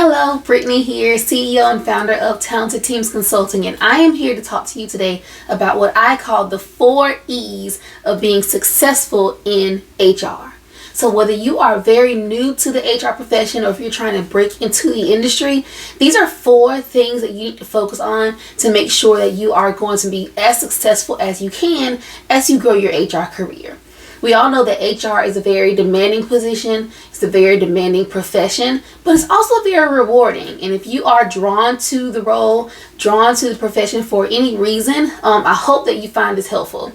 Hello, Brittany here, CEO and founder of Talented Teams Consulting, and I am here to talk to you today about what I call the 4 E's of being successful in HR. So whether you are very new to the HR profession or if you're trying to break into the industry, these are 4 things that you need to focus on to make sure that you are going to be as successful as you can as you grow your HR career. We all know that HR is a very demanding position, it's a very demanding profession, but it's also very rewarding. And if you are drawn to the role, drawn to the profession for any reason, I hope that you find this helpful.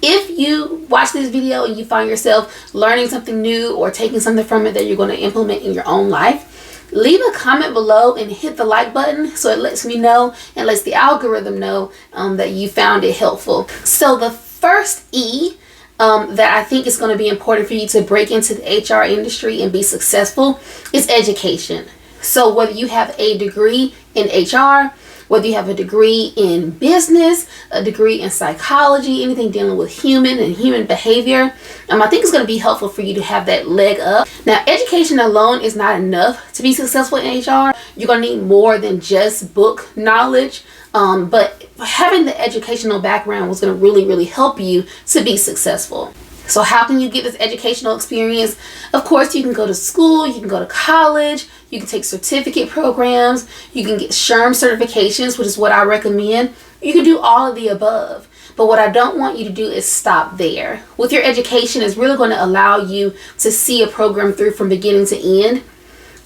If you watch this video and you find yourself learning something new or taking something from it that you're going to implement in your own life, leave a comment below and hit the like button so it lets me know and lets the algorithm know that you found it helpful. So the first E that I think is going to be important for you to break into the HR industry and be successful is education. So whether you have a degree in HR, whether you have a degree in business, a degree in psychology, anything dealing with human and human behavior, I think it's going to be helpful for you to have that leg up. Now, education alone is not enough to be successful in HR. You're going to need more than just book knowledge, but having the educational background was going to really help you to be successful. So how can you get this educational experience? Of course, you can go to school, you can go to college, you can take certificate programs, you can get SHRM certifications, which is what I recommend. You can do all of the above. But what I don't want you to do is stop there. With your education, it's really going to allow you to see a program through from beginning to end.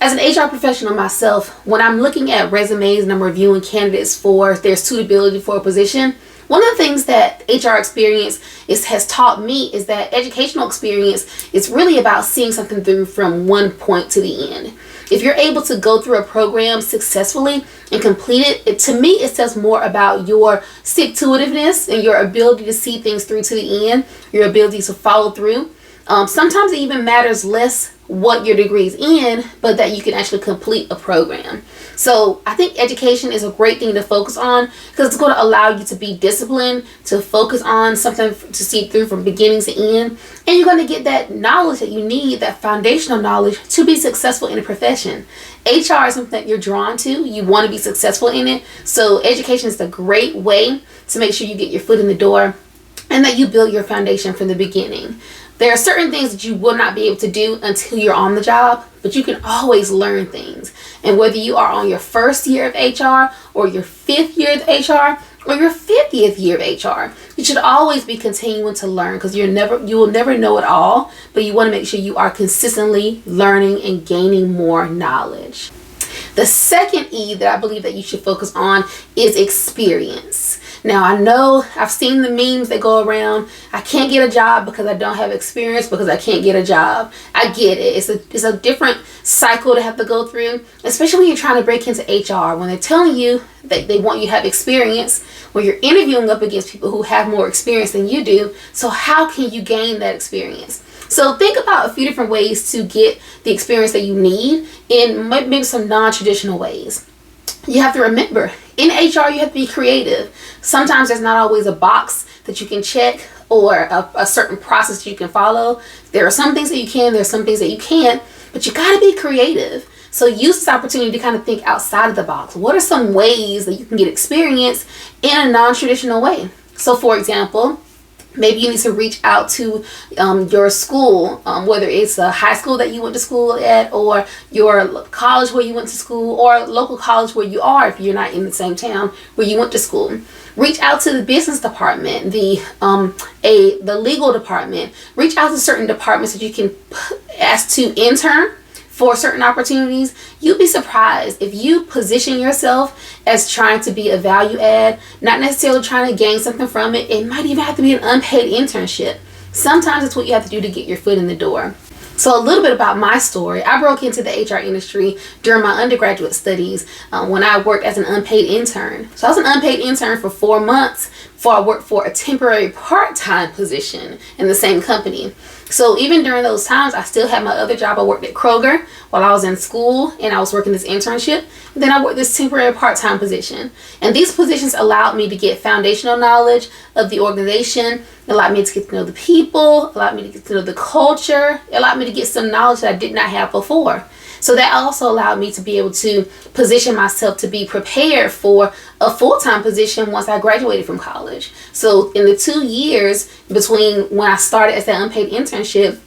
As an HR professional myself, when I'm looking at resumes and I'm reviewing candidates for their suitability for a position, one of the things that HR experience has taught me is that educational experience is really about seeing something through from one point to the end. If you're able to go through a program successfully and complete it, to me it says more about your stick-to-itiveness and your ability to see things through to the end, your ability to follow through. Sometimes it even matters less what your degree is in, but that you can actually complete a program. So I think education is a great thing to focus on because it's going to allow you to be disciplined, to focus on something to see through from beginning to end, and you're going to get that knowledge that you need, that foundational knowledge to be successful in a profession. HR is something that you're drawn to, you want to be successful in it, so education is a great way to make sure you get your foot in the door and that you build your foundation from the beginning. There are certain things that you will not be able to do until you're on the job, but you can always learn things. And whether you are on your first year of HR or your 5th year of HR or your 50th year of HR, you should always be continuing to learn because you will never know it all, but you want to make sure you are consistently learning and gaining more knowledge. The second E that I believe that you should focus on is experience. Now, I know I've seen the memes that go around. I can't get a job because I don't have experience because I can't get a job. I get it. It's a different cycle to have to go through, especially when you're trying to break into HR. When they're telling you that they want you to have experience, when you're interviewing up against people who have more experience than you do. So how can you gain that experience? So think about a few different ways to get the experience that you need in maybe some non-traditional ways. You have to remember, in HR, you have to be creative. Sometimes there's not always a box that you can check or a certain process you can follow. There are some things that you can, there are some things that you can't, but you got to be creative. So use this opportunity to kind of think outside of the box. What are some ways that you can get experience in a non-traditional way? So for example, maybe you need to reach out to your school, whether it's a high school that you went to school at or your college where you went to school or local college where you are if you're not in the same town where you went to school. Reach out to the business department, the legal department. Reach out to certain departments that you can ask to intern for certain opportunities. You'll be surprised if you position yourself as trying to be a value add, not necessarily trying to gain something from it. It might even have to be an unpaid internship. Sometimes it's what you have to do to get your foot in the door. So a little bit about my story. I broke into the HR industry during my undergraduate studies when I worked as an unpaid intern. So I was an unpaid intern for 4 months before I worked for a temporary part-time position in the same company. So even during those times, I still had my other job. I worked at Kroger while I was in school and I was working this internship. And then I worked this temporary part-time position. And these positions allowed me to get foundational knowledge of the organization, allowed me to get to know the people, allowed me to get to know the culture, allowed me to get some knowledge that I did not have before. So that also allowed me to be able to position myself to be prepared for a full-time position once I graduated from college. So in the 2 years between when I started as that unpaid internship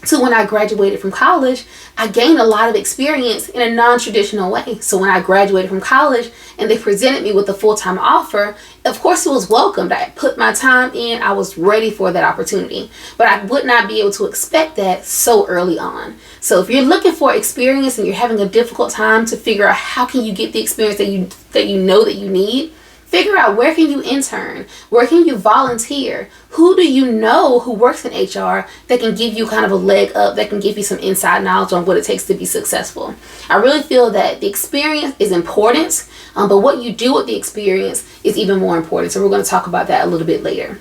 to when I graduated from college, I gained a lot of experience in a non-traditional way. So when I graduated from college and they presented me with a full-time offer, of course it was welcomed. I put my time in, I was ready for that opportunity, but I would not be able to expect that so early on. So if you're looking for experience and you're having a difficult time to figure out how can you get the experience that you know that you need, figure out where can you intern, where can you volunteer, who do you know who works in HR that can give you kind of a leg up, that can give you some inside knowledge on what it takes to be successful. I really feel that the experience is important, but what you do with the experience is even more important. So we're going to talk about that a little bit later.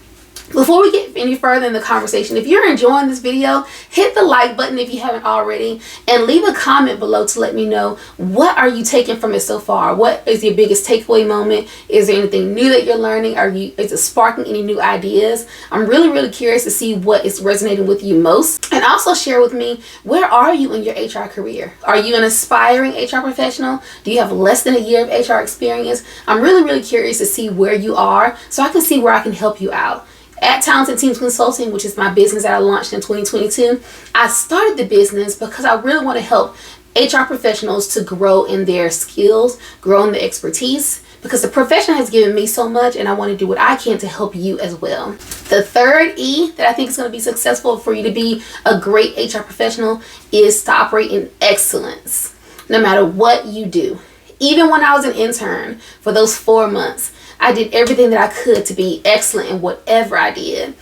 Before we get any further in the conversation, if you're enjoying this video, hit the like button if you haven't already, and leave a comment below to let me know what are you taking from it so far. What is your biggest takeaway moment? Is there anything new that you're learning? Is it sparking any new ideas? I'm really curious to see what is resonating with you most. And also share with me, where are you in your HR career? Are you an aspiring HR professional? Do you have less than a year of HR experience? I'm really curious to see where you are so I can see where I can help you out. At Talented Teams Consulting, which is my business that I launched in 2022, I started the business because I really want to help HR professionals to grow in their skills, grow in their expertise, because the profession has given me so much and I want to do what I can to help you as well. The third E that I think is going to be successful for you to be a great HR professional is to operate in excellence, no matter what you do. Even when I was an intern for those 4 months, I did everything that I could to be excellent in whatever I did.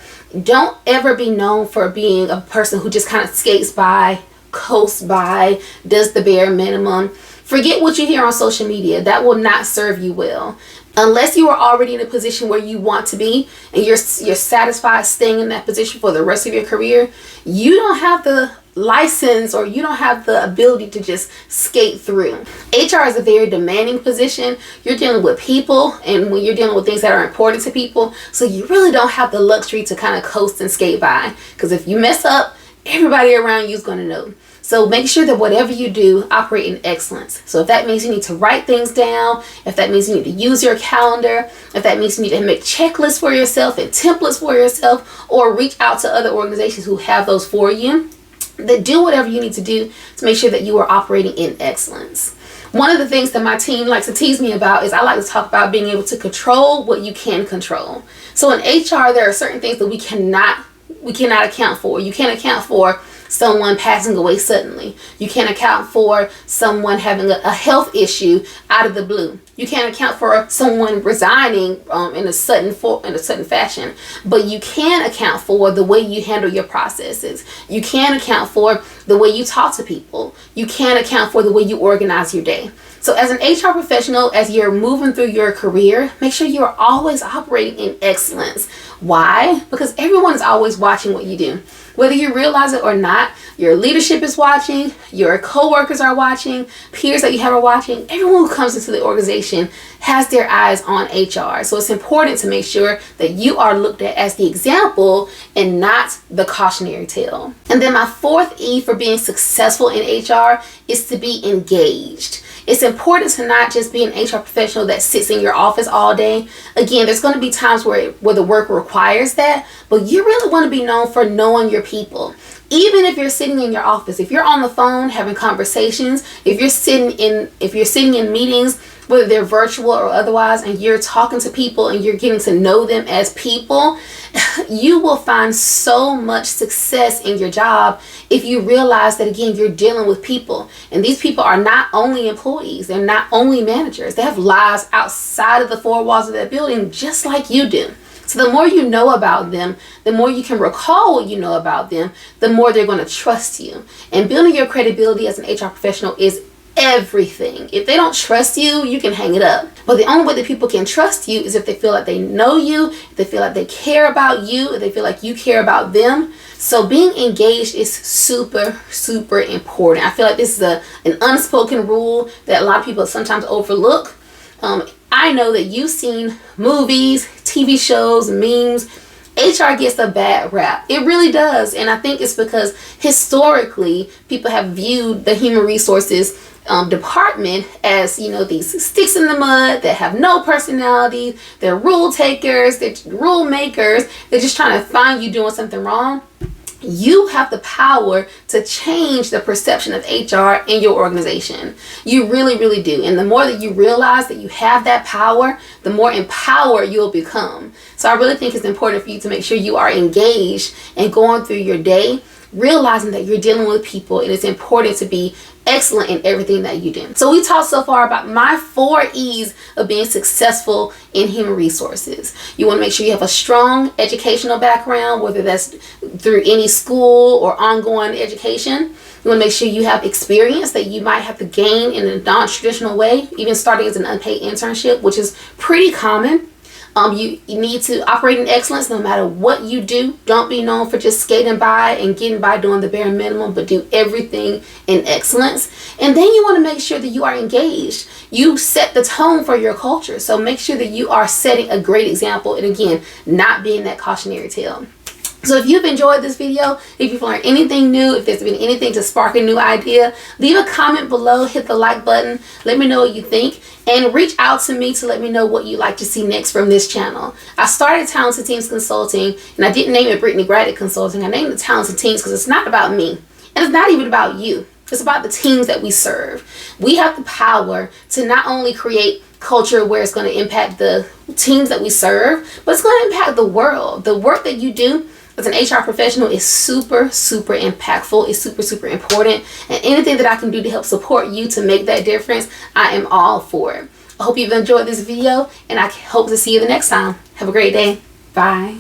Don't ever be known for being a person who just kind of skates by, coasts by, does the bare minimum. Forget what you hear on social media. That will not serve you well. Unless you are already in a position where you want to be and you're satisfied staying in that position for the rest of your career, you don't have the license or you don't have the ability to just skate through. HR is a very demanding position. You're dealing with people, and when you're dealing with things that are important to people, so you really don't have the luxury to kind of coast and skate by, because if you mess up, everybody around you is going to know. So make sure that whatever you do, operate in excellence. So if that means you need to write things down, if that means you need to use your calendar, if that means you need to make checklists for yourself and templates for yourself, or reach out to other organizations who have those for you, then do whatever you need to do to make sure that you are operating in excellence. One of the things that my team likes to tease me about is I like to talk about being able to control what you can control. So in HR, there are certain things that we cannot account for. You can't account for someone passing away suddenly. You can't account for someone having a health issue out of the blue. You can't account for someone resigning in a sudden fashion. But you can account for the way you handle your processes. You can account for the way you talk to people. You can account for the way you organize your day. So as an HR professional, as you're moving through your career, make sure you're always operating in excellence. Why? Because everyone is always watching what you do. Whether you realize it or not, your leadership is watching, your coworkers are watching, peers that you have are watching. Everyone who comes into the organization has their eyes on HR. So it's important to make sure that you are looked at as the example and not the cautionary tale. And then my fourth E for being successful in HR is to be engaged. It's important to not just be an HR professional that sits in your office all day. Again, there's going to be times where the work requires that, but you really want to be known for knowing your people. Even if you're sitting in your office, if you're on the phone having conversations, if you're sitting in meetings, whether they're virtual or otherwise, and you're talking to people and you're getting to know them as people, you will find so much success in your job if you realize that, again, you're dealing with people. And these people are not only employees, they're not only managers. They have lives outside of the four walls of that building, just like you do. So the more you know about them, the more you can recall what you know about them, the more they're going to trust you. And building your credibility as an HR professional is everything. If they don't trust you, you can hang it up. But the only way that people can trust you is if they feel like they know you, if they feel like they care about you, if they feel like you care about them. So being engaged is super important. I feel like this is an unspoken rule that a lot of people sometimes overlook. I know that you've seen movies, TV shows, memes, HR gets a bad rap. It really does. And I think it's because historically people have viewed the human resources department as, you know, these sticks in the mud that have no personality. They're rule takers, they're rule makers. They're just trying to find you doing something wrong. You have the power to change the perception of HR in your organization. You really, really do. And the more that you realize that you have that power, the more empowered you'll become. So I really think it's important for you to make sure you are engaged and going through your day, realizing that you're dealing with people, and it's important to be excellent in everything that you do. So we talked so far about my 4 E's of being successful in human resources. You want to make sure you have a strong educational background, whether that's through any school or ongoing education. You want to make sure you have experience that you might have to gain in a non-traditional way, even starting as an unpaid internship, which is pretty common. You need to operate in excellence no matter what you do. Don't be known for just skating by and getting by doing the bare minimum, but do everything in excellence. And then you want to make sure that you are engaged. You set the tone for your culture. So make sure that you are setting a great example, and again, not being that cautionary tale. So if you've enjoyed this video, if you've learned anything new, if there's been anything to spark a new idea, leave a comment below, hit the like button, let me know what you think, and reach out to me to let me know what you'd like to see next from this channel. I started Talented Teams Consulting, and I didn't name it Brittany Graddick Consulting. I named it Talented Teams because it's not about me, and it's not even about you. It's about the teams that we serve. We have the power to not only create culture where it's going to impact the teams that we serve, but it's going to impact the world. The work that you do as an HR professional is super, super impactful. It's super, super important. And anything that I can do to help support you to make that difference, I am all for it. I hope you've enjoyed this video, and I hope to see you the next time. Have a great day. Bye.